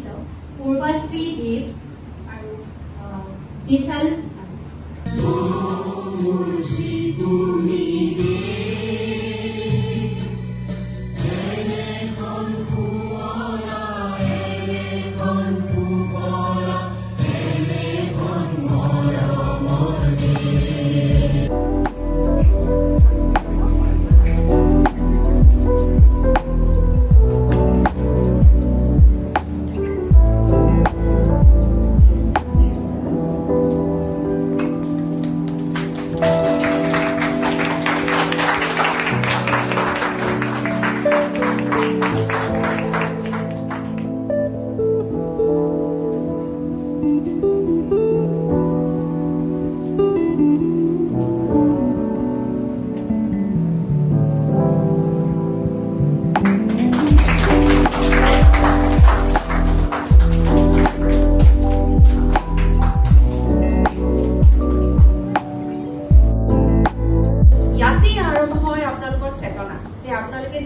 সদস্য পূৰ্বশ্ৰী দেৱ আৰু বিশাল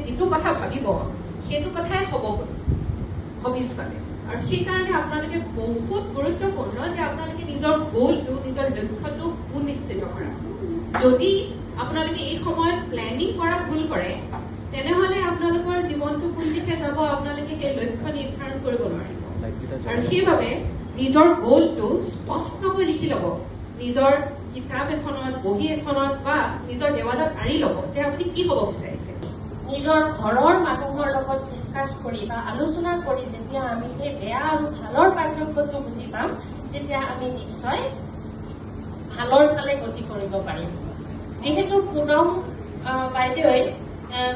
যিটো কথা ভাবিব সেইটো কথাই হ'ব ভৱিষ্যতে আৰু সেইকাৰণে আপোনালোকে বহুত গুৰুত্বপূৰ্ণ যে আপোনালোকে নিজৰ গ'লটো নিজৰ লক্ষ্যটো সুনিশ্চিত কৰা যদি আপোনালোকে এই সময়ত প্লেনিং কৰা ভুল কৰে তেনেহ'লে আপোনালোকৰ জীৱনটো কোন দিশে যাব আপোনালোকে সেই লক্ষ্য নিৰ্ধাৰণ কৰিব নোৱাৰিব আৰু সেইবাবে নিজৰ গ'লটো স্পষ্টকৈ লিখি ল'ব নিজৰ কিতাপ এখনত বহী এখনত বা নিজৰ দেৱালত আঁৰি ল'ব যে আপুনি কি হ'ব বিচাৰিছে নিজৰ ঘৰৰ মানুহৰ লগত ডিছকাছ কৰি বা আলোচনা কৰি যেতিয়া আমি সেই বেয়া আৰু ভালৰ পাৰ্থক্যটো বুজি পাম তেতিয়া আমি নিশ্চয় ভালৰ ফালে গতি কৰিব পাৰিম যিহেতু পুনম বাইদেৱে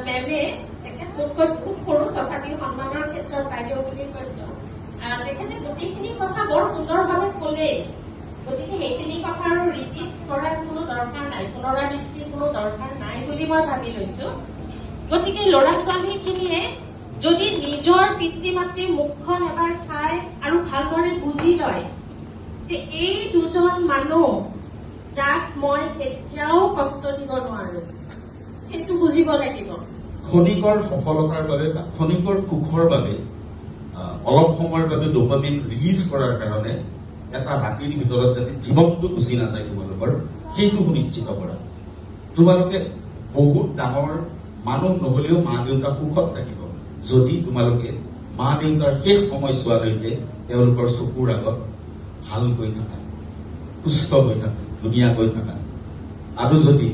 মেমে তেখেততকৈ খুব সৰু তথাপিও সন্মানৰ ক্ষেত্ৰত বাইদেউ বুলি কৈছোঁ তেখেতে গোটেইখিনি কথা বৰ সুন্দৰভাৱে ক'লেই গতিকে সেইখিনি কথা আৰু ৰিপিট কৰাৰ কোনো দৰকাৰ নাই পুনৰাবৃত্তিৰ কোনো দৰকাৰ নাই বুলি মই ভাবি লৈছোঁ গতিকে ল'ৰা ছোৱালীখিনিয়ে যদি নিজৰ পিতৃ মাতৃৰ মুখখন এবাৰ চাই আৰু ভালদৰে বুজি লয় যে এই দুজন মানুহ যাক মই কেতিয়াও কষ্ট দিব নোৱাৰো সেইটো বুজিব লাগিব ক্ষণিকৰ সফলতাৰ বাবে বা ক্ষণিকৰ সুখৰ বাবে অলপ সময়ৰ বাবে ডোপামিন ৰিলিজ কৰাৰ কাৰণে এটা ৰাতিৰ ভিতৰত যাতে জীৱনটো গুচি নাযায় তোমালোকৰ সেইটো সুনিশ্চিত কৰা তোমালোকে বহুত ডাঙৰ মানুহ নহলেও মা দেউতা সুখত থাকিব যদি তোমালোকে মা দেউতাৰ শেষ সময়ছোৱালৈকে তেওঁলোকৰ চকুৰ আগত ভালকৈ থাকা সুস্থ হৈ থাকা ধুনীয়াকৈ থাকা আৰু যদি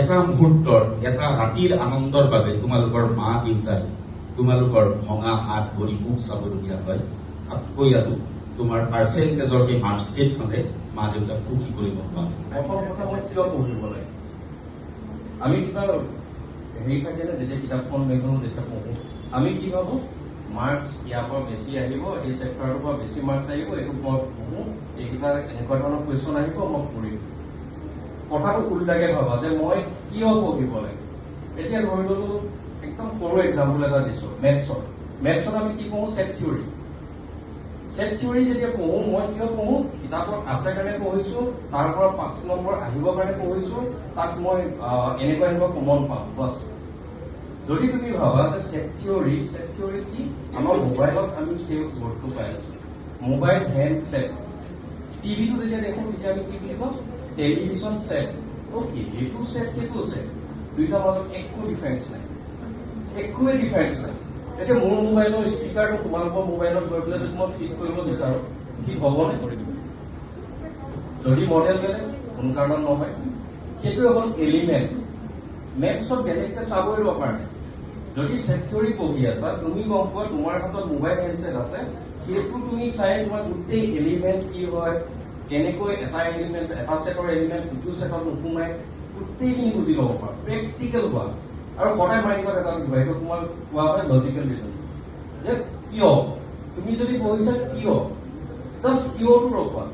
এটা মুহূৰ্তৰ এটা ৰাতিৰ আনন্দৰ বাবে তোমালোকৰ মা দেউতাই তোমালোকৰ ভঙা হাত ভৰি মুখ চাবলগীয়া হয় তাতকৈ আৰু তোমাৰ পাৰ্চেণ্টেজৰ সেই মাৰ্কশ্বিটখনে মা দেউতাক সুখী কৰিব পাৰে আমি কিবা হেৰি থাকে না যেতিয়া কিতাপখন মেঘনো যেতিয়া পঢ়ো আমি কি ভাবো মাৰ্কছ ইয়াৰ পৰা বেছি আহিব এই চেপ্টাৰটোৰ পৰা বেছি মাৰ্কছ আহিব এইটো মই পঢ়ো এইকেইটা এনেকুৱা ধৰণৰ কুৱেশ্যন আহিব মই পঢ়িম কথাটো উল্টাকে ভাবা যে মই কিয় পঢ়িব লাগে এতিয়া ধৰি ললো একদম সৰু এক্সাম্পল এটা দিছো মেথছত আমি কি পঢ়ো ছেট থিয়ৰী যেতিয়া পঢ়ো মই কিয় পঢ়ো কিতাপত আছে কাৰণে পঢ়িছো তাৰ পৰা 5 নম্বৰ আহিবৰ কাৰণে পঢ়িছো তাক মই এনেকুৱা কমন পাম বাছ যদি তুমি ভাবা যে ছেট থিয়ৰী কি আমাৰ মোবাইলত আমি সেই বৰ্ডটো পাই আছো মোবাইল হেণ্ডছেট টিভিটো যেতিয়া দেখো তেতিয়া আমি কি বুলি কওঁ টেলিভিছন ছেট অ'কে এইটো ছেট সেইটো ছেট দুইটাৰ মাজত একো ডিফাৰেঞ্চ নাই এতিয়া মোৰ মোবাইলৰ স্পীকাৰটো তোমালোকৰ মোবাইলত গৈ পেলাই যদি মই ফিট কৰিব বিচাৰো কি হ'বনে যদি মডেল বেলেগ কোনো কাৰণত নহয় সেইটোৱে হ'ল এলিমেণ্ট মেথছত বেলেগকে চাবই ল'ব কাৰণে যদি ছেট থিয়ৰী পঢ়ি আছা তুমি গম পোৱা তোমাৰ হাতত মোবাইল হেণ্ডছেট আছে সেইটো তুমি চাই তোমাৰ গোটেই এলিমেণ্ট কি হয় কেনেকৈ এটা ছেটৰ এলিমেণ্ট ইটো ছেটত নোসোমাই গোটেইখিনি বুজি ল'ব পাৰা প্ৰেক্টিকেল হোৱা আৰু সদায় মাইণ্ডত এটা দিবা এইটো তোমাৰ কোৱা হয় লজিকেল ৰিজন যে কিয় তুমি যদি পঢ়িছা কিয় জাষ্ট কিয়টো ৰখোৱা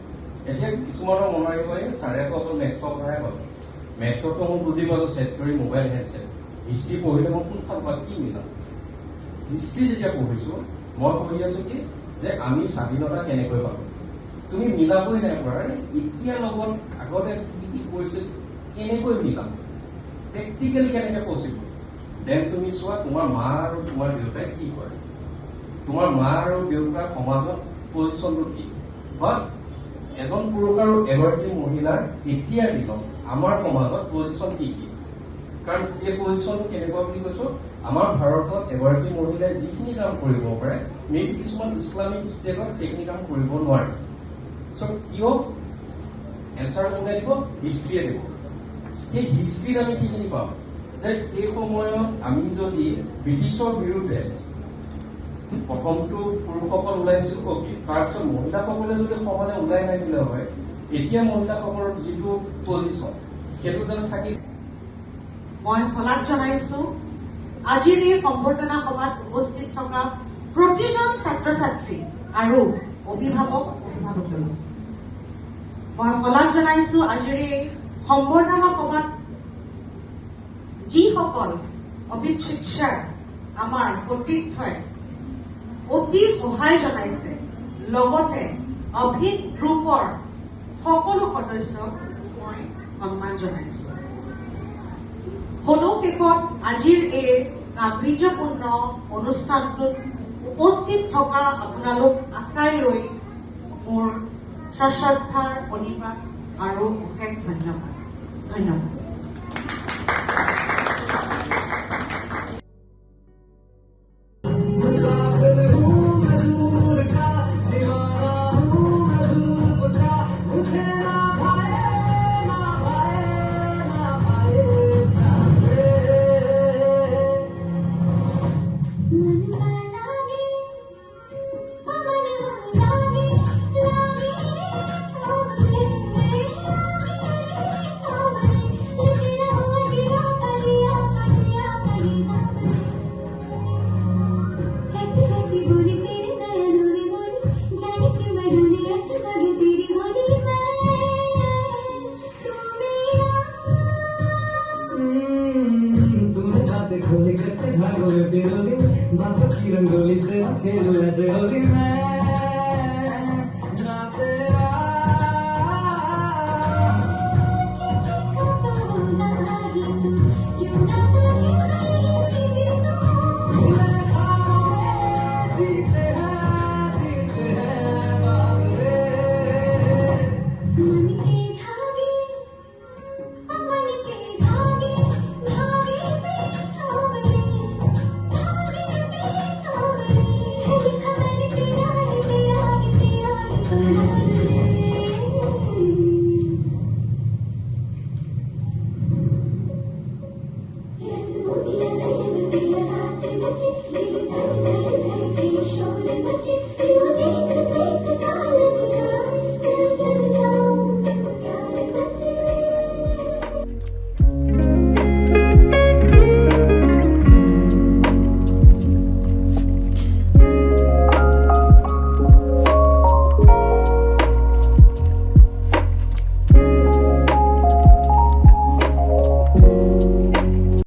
এতিয়া কিছুমানৰ মনত আহিব চাৰে অকল মেথছৰ কথাহে পালো মেথছতো মই বুজি পালো set theory mobile handset history পঢ়িলে মই কোনখন পাত কি মিলাম হিষ্ট্ৰী যেতিয়া পঢ়িছো মই পঢ়ি আছো কি যে আমি স্বাধীনতা কেনেকৈ পালো তুমি মিলাবই নাই পৰা এতিয়া লগত আগতে কি কি কৈছিল কেনেকৈ মিলাম প্ৰেক্টিকেলি কেনেকৈ পচিবল দেন তুমি চোৱা তোমাৰ মা আৰু তোমাৰ দেউতাই কি কৰে তোমাৰ মা আৰু দেউতাৰ সমাজত পজিশ্যনটো কি? বাট এজন পুৰুষ আৰু এগৰাকী মহিলাৰ এতিয়াৰ দিনত আমাৰ সমাজত পজিশ্যন কি কি? কাৰণ এই পজিশ্যনটো কেনেকুৱা বুলি কৈছো, আমাৰ ভাৰতত এগৰাকী মহিলাই যিখিনি কাম কৰিব পাৰে মেবি কিছুমান ইছলামিক ষ্টেটত সেইখিনি কাম কৰিব নোৱাৰে। চ' কিয়? এনচাৰ কোনে দিব? হিষ্ট্ৰীয়ে দিব। সেই হিষ্ট্ৰীত আমি সেইখিনি পাম যে সেই সময়ত আমি যদি ব্ৰিটিছৰ বিৰুদ্ধে প্ৰথমটো পুৰুষসকল ওলাইছিল কবি, তাৰপিছত মহিলাসকলে যদি সমানে ওলাই নাহিলে হয়, এতিয়া মহিলাসকলৰ যিটো পজিশ্যন সেইটো যেন থাকি। মই শলাগ জনাইছো আজিৰ এই সম্বৰ্ধনা সভাত উপস্থিত থকা প্ৰতিজন ছাত্ৰ ছাত্ৰী আৰু অভিভাৱকলৈ। মই শলাগ জনাইছো আজিৰ এই সম্বৰ্ধনা সভাত যিসকল অভিক শিক্ষাৰ আমাৰ কৰ্তৃত্বই অতি সহায় জনাইছে, লগতে অভিক গ্ৰুপৰ সকলো সদস্যক মই সন্মান জনাইছো। শেষত আজিৰ এই গাম্ভীৰ্যপূৰ্ণ অনুষ্ঠানটোত উপস্থিত থকা আপোনালোক আটাইলৈ মোৰ সশ্ৰদ্ধাৰ প্ৰণিপাত আৰু অশেষ ধন্যবাদ। ধন্যবাদ। रंगोली से खेलूं ऐसे होली मैं ना तेरा क्यों ना तुझे जीते